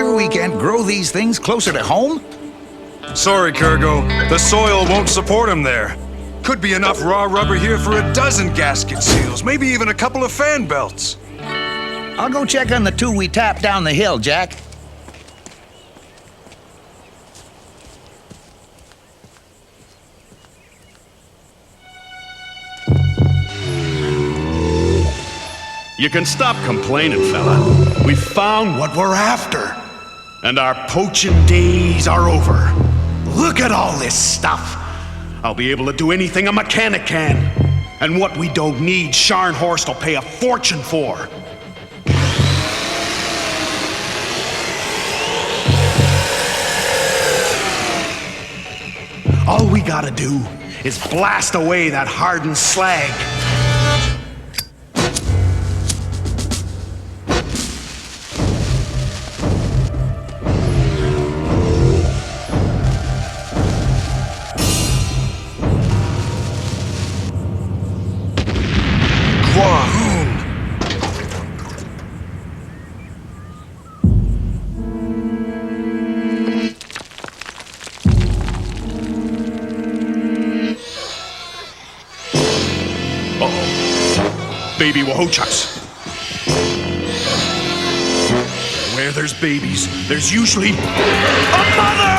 sure we can't grow these things closer to home? Sorry, Kurgo. The soil won't support them there. Could be enough raw rubber here for a dozen gasket seals, maybe even a couple of fan belts. I'll go check on the two we tapped down the hill, Jack. You can stop complaining, fella. We found what we're after. And our poaching days are over. Look at all this stuff. I'll be able to do anything a mechanic can. And what we don't need, Scharnhorst will pay a fortune for. All we gotta do is blast away that hardened slag. Baby Wahochucks. Where there's babies, there's usually a mother!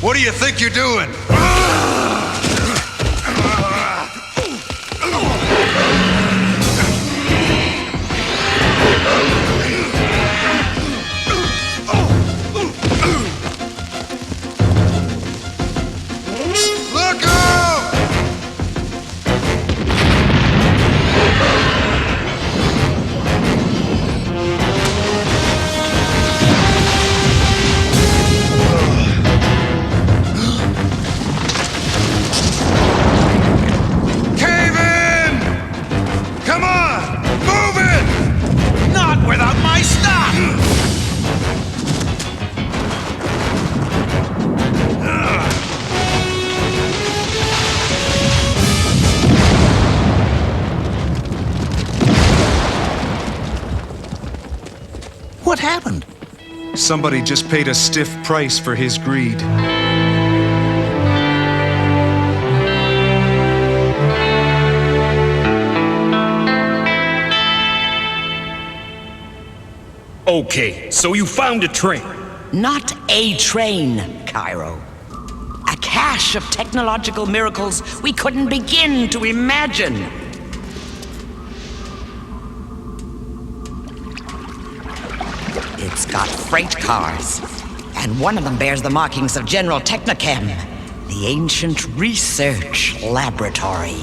What do you think you're doing? Look out! What happened? Somebody just paid a stiff price for his greed. Okay, so you found a train. Not a train, Cairo. A cache of technological miracles we couldn't begin to imagine. It's got freight cars, and one of them bears the markings of General Technochem, the ancient research laboratory.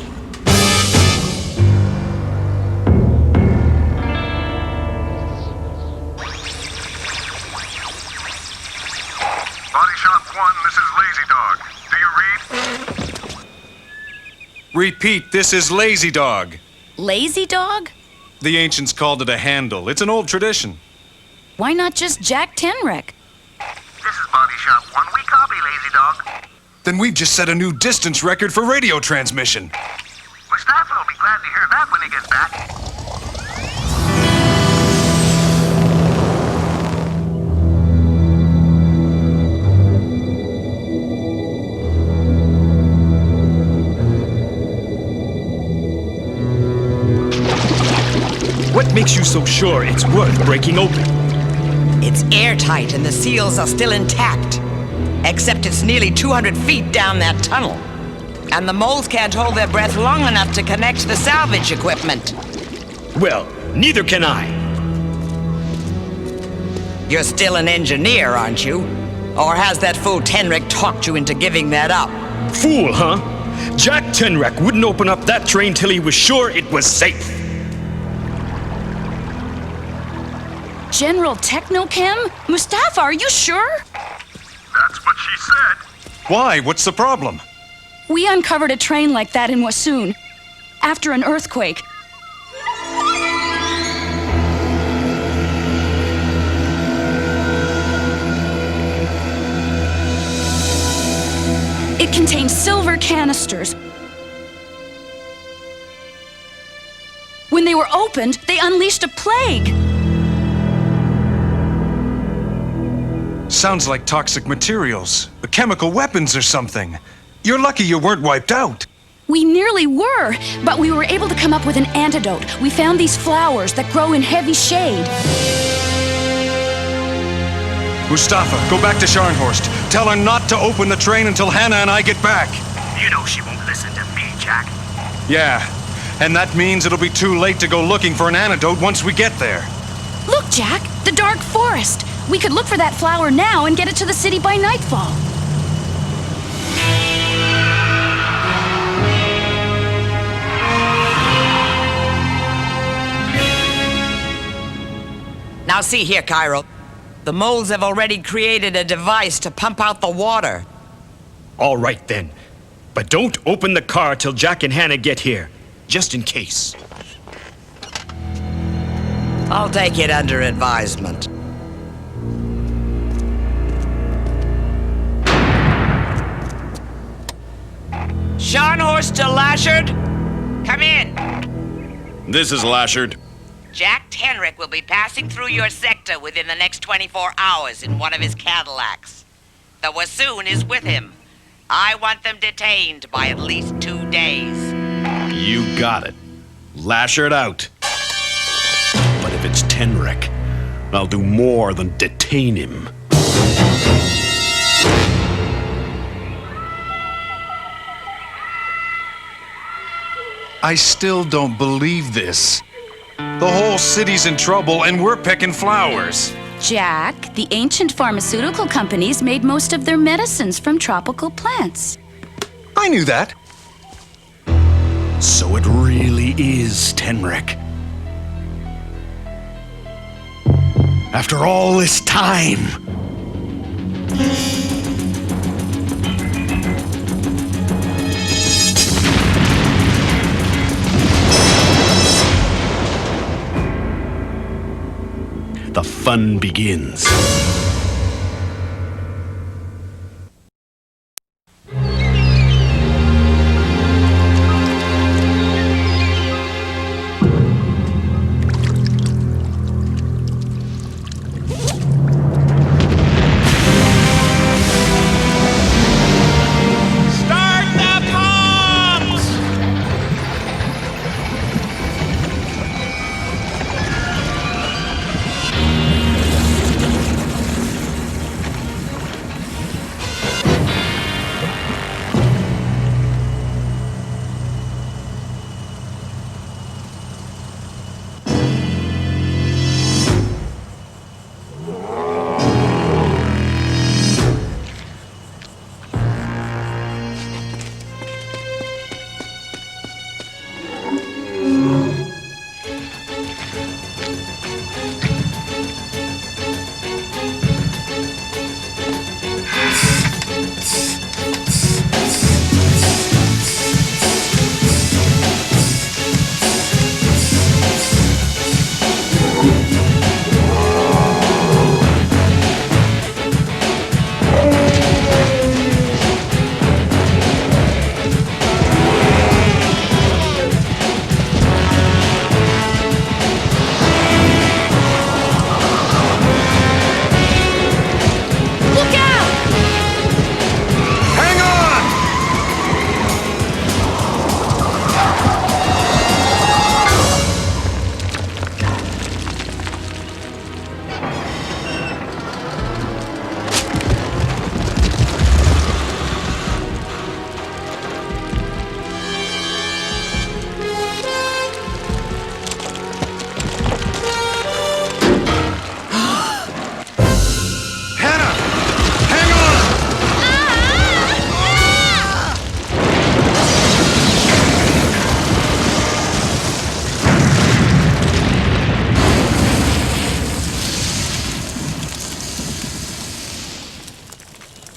Body Shop 1, this is Lazy Dog. Do you read? Repeat, this is Lazy Dog. Lazy Dog? The ancients called it a handle. It's an old tradition. Why not just Jack Tenrek? This is Body Shop 1. We copy, Lazy Dog. Then we've just set a new distance record for radio transmission. Mustafa will be glad to hear that when he gets back. What makes you so sure it's worth breaking open? It's airtight and the seals are still intact. Except it's nearly 200 feet down that tunnel. And the moles can't hold their breath long enough to connect the salvage equipment. Well, neither can I. You're still an engineer, aren't you? Or has that fool Tenrek talked you into giving that up? Fool, huh? Jack Tenrek wouldn't open up that train till he was sure it was safe. General Technochem? Mustafa, are you sure? That's what she said. Why? What's the problem? We uncovered a train like that in Wassoon after an earthquake. It contained silver canisters. When they were opened, they unleashed a plague. Sounds like toxic materials. Chemical weapons or something. You're lucky you weren't wiped out. We nearly were, but we were able to come up with an antidote. We found these flowers that grow in heavy shade. Mustafa, go back to Scharnhorst. Tell her not to open the train until Hannah and I get back. You know she won't listen to me, Jack. Yeah, and that means it'll be too late to go looking for an antidote once we get there. Look, Jack, the dark forest. We could look for that flower now and get it to the city by nightfall. Now see here, Cairo. The moles have already created a device to pump out the water. All right then. But don't open the car till Jack and Hannah get here, just in case. I'll take it under advisement. Scharnhorst to Lashard? Come in. This is Lashard. Jack Tenrek will be passing through your sector within the next 24 hours in one of his CADlLLACS. The Wassoon is with him. I want them detained by at least 2 days. You got it. Lashard out. But if it's Tenrek, I'll do more than detain him. I still don't believe this. The whole city's in trouble and we're picking flowers. Jack, the ancient pharmaceutical companies made most of their medicines from tropical plants. I knew that. So it really is Tenrek. After all this time. The fun begins.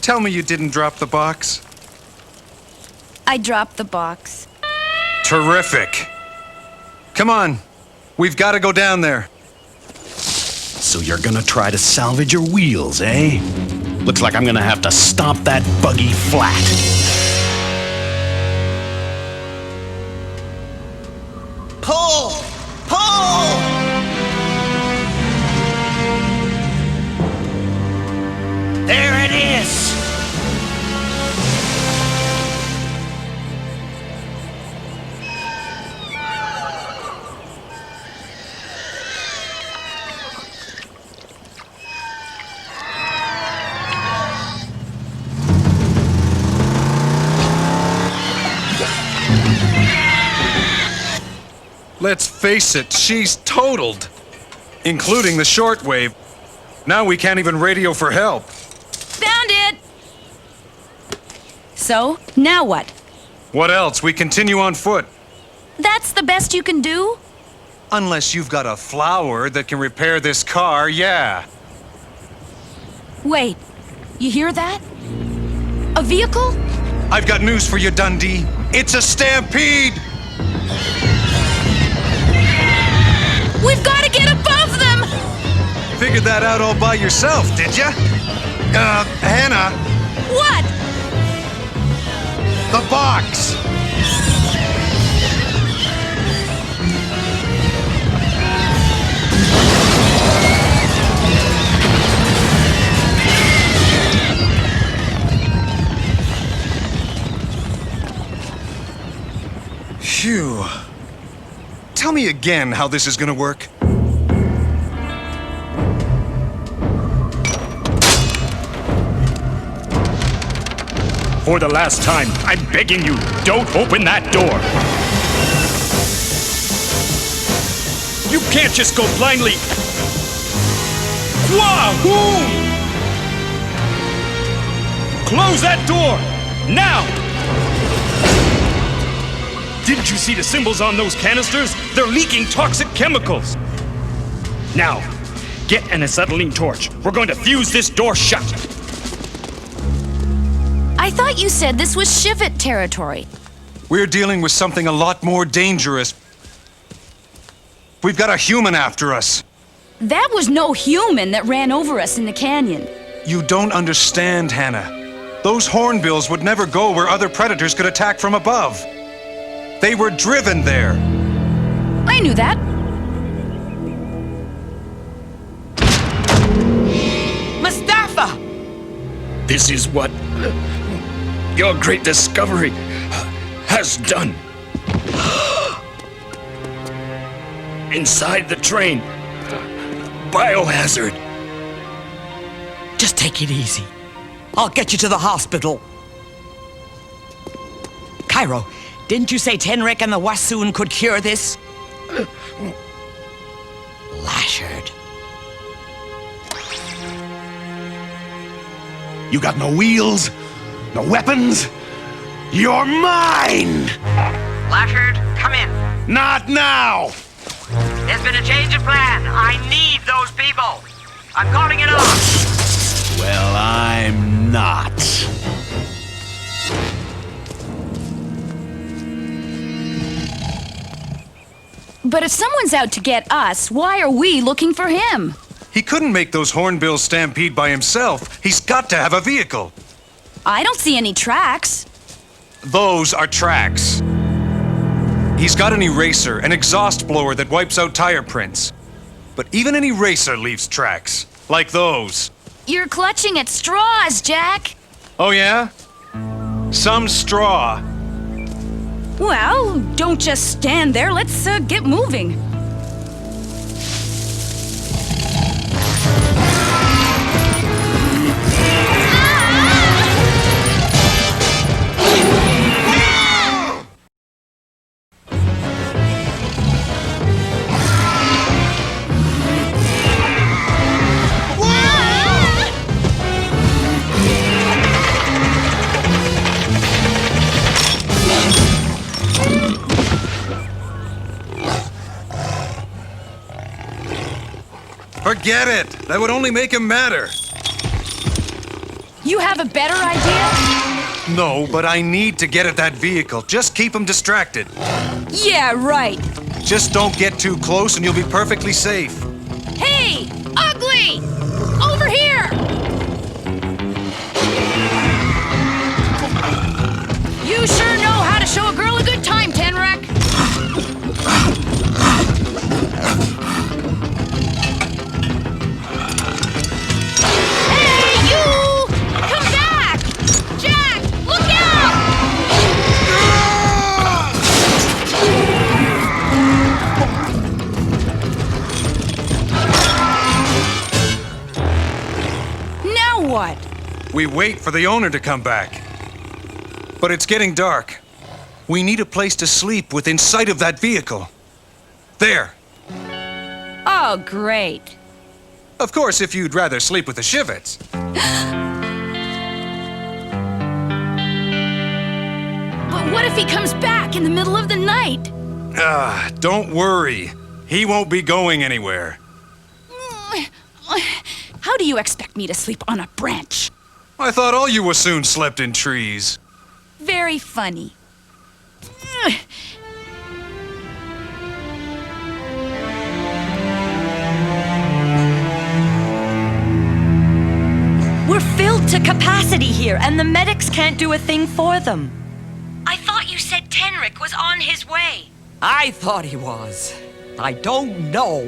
Tell me you didn't drop the box. I dropped the box. Terrific. Come on. We've got to go down there. So you're gonna try to salvage your wheels, eh? Looks like I'm gonna have to stomp that buggy flat. Pull! Pull! There it is! Let's face it, she's totaled. Including the shortwave. Now we can't even radio for help. Found it! So, now what? What else? We continue on foot. That's the best you can do? Unless you've got a flower that can repair this car, yeah. Wait, you hear that? A vehicle? I've got news for you, Dundee. It's a stampede! We've got to get above them! Figured that out all by yourself, did ya? Hannah, What? the box! Phew. Tell me again how this is gonna work. For the last time, I'm begging you, don't open that door. You can't just go blindly. Wahoo! Close that door! Now! Didn't you see the symbols on those canisters? They're leaking toxic chemicals. Now, get an acetylene torch. We're going to fuse this door shut. I thought you said this was Shivit territory. We're dealing with something a lot more dangerous. We've got a human after us. That was no human that ran over us in the canyon. You don't understand, Hannah. Those hornbills would never go where other predators could attack from above. They were driven there. I knew that. Mustafa! This is what your great discovery has done. Inside the train, biohazard. Just take it easy. I'll get you to the hospital. Cairo, didn't you say Tenric and the Wassoon could cure this? Lashard. You got no wheels, no weapons. You're mine! Lashard, come in. Not now! There's been a change of plan. I need those people. I'm calling it off. Well, I'm not. But if someone's out to get us, why are we looking for him? He couldn't make those hornbills stampede by himself. He's got to have a vehicle. I don't see any tracks. Those are tracks. He's got an eraser, an exhaust blower that wipes out tire prints. But even an eraser leaves tracks, like those. You're clutching at straws, Jack. Oh yeah? Some straw. Well, don't just stand there. Let's get moving. Forget it! That would only make him madder. You have a better idea? No, but I need to get at that vehicle. Just keep him distracted. Yeah, right. Just don't get too close and you'll be perfectly safe. Hey, Ugly! Over here! You sure know how to show a girl a good time, Tenrek. Hey, you! Come back! Jack, look out! Now what? We wait for the owner to come back. But it's getting dark. We need a place to sleep within sight of that vehicle. There. Oh, great. Of course, if you'd rather sleep with the Shivets. But what if he comes back in the middle of the night? Don't worry. He won't be going anywhere. How do you expect me to sleep on a branch? I thought all you Wassoons slept in trees. Very funny. We're filled to capacity here, and the medics can't do a thing for them. I thought you said Tenrek was on his way. I thought he was. I don't know.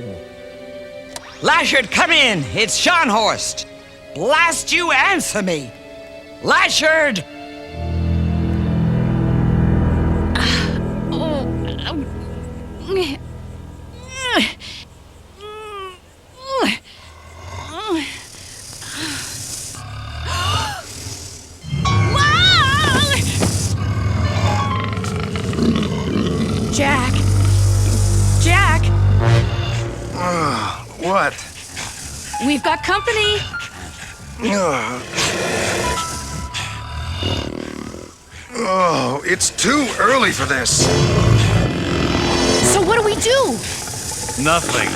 Lashard, come in. It's Scharnhorst. Blast you, answer me. Lashard! Jack! Jack! What? We've got company! Oh, it's too early for this. So what do we do? Nothing.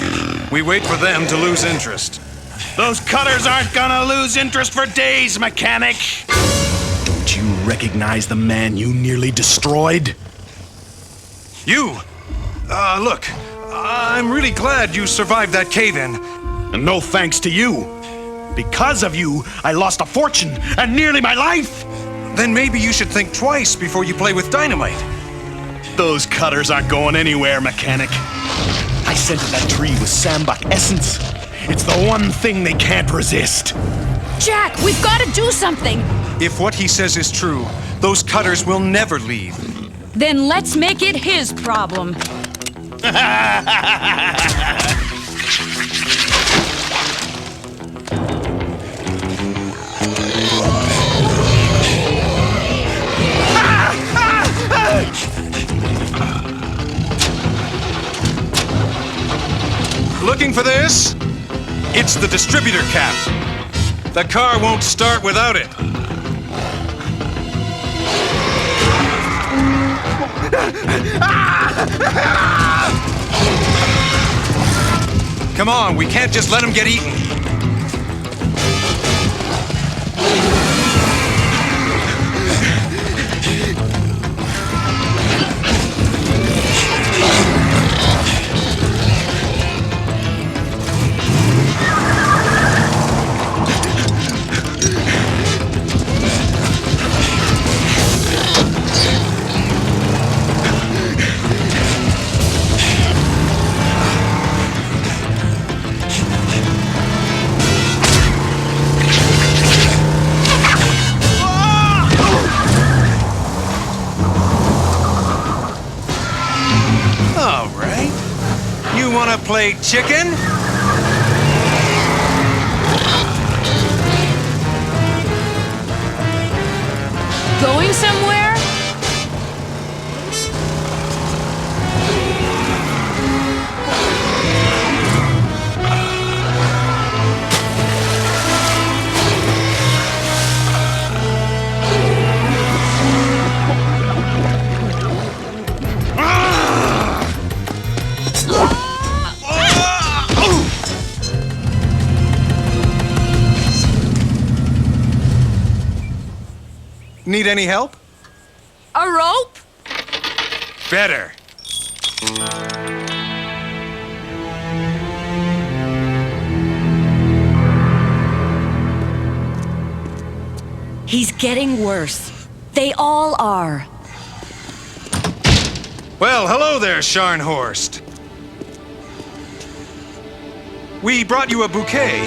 We wait for them to lose interest. Those cutters aren't gonna lose interest for days, mechanic! Don't you recognize the man you nearly destroyed? You! Look, I'm really glad you survived that cave-in. And no thanks to you. Because of you, I lost a fortune and nearly my life! Then maybe you should think twice before you play with dynamite. Those cutters aren't going anywhere, mechanic. I scented that tree with Sambach essence. It's the one thing they can't resist. Jack, we've got to do something! If what he says is true, those cutters will never leave. Then let's make it his problem. Looking for this? It's the distributor cap. The car won't start without it. Come on, we can't just let him get eaten. All right. You want to play chicken? Going somewhere? Need any help? A rope? Better. He's getting worse. They all are. Well, hello there, Scharnhorst. We brought you a bouquet.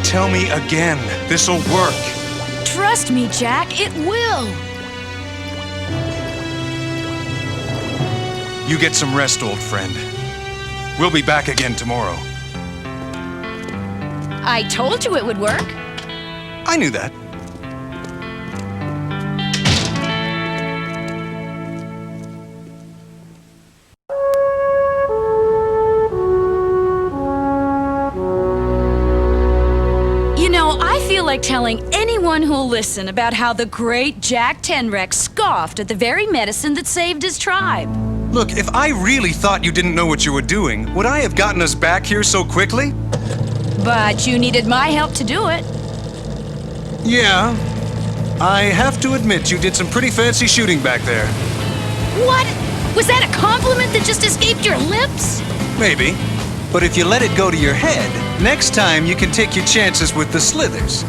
Tell me again. This'll work. Trust me, Jack, it will. You get some rest, old friend. We'll be back again tomorrow. I told you it would work. I knew that. You know, I feel like telling anyone who'll listen about how the great Jack Tenrex scoffed at the very medicine that saved his tribe. Look, if I really thought you didn't know what you were doing, would I have gotten us back here so quickly? But you needed my help to do it. Yeah. I have to admit you did some pretty fancy shooting back there. What? Was that a compliment that just escaped your lips? Maybe. But if you let it go to your head, next time you can take your chances with the slithers.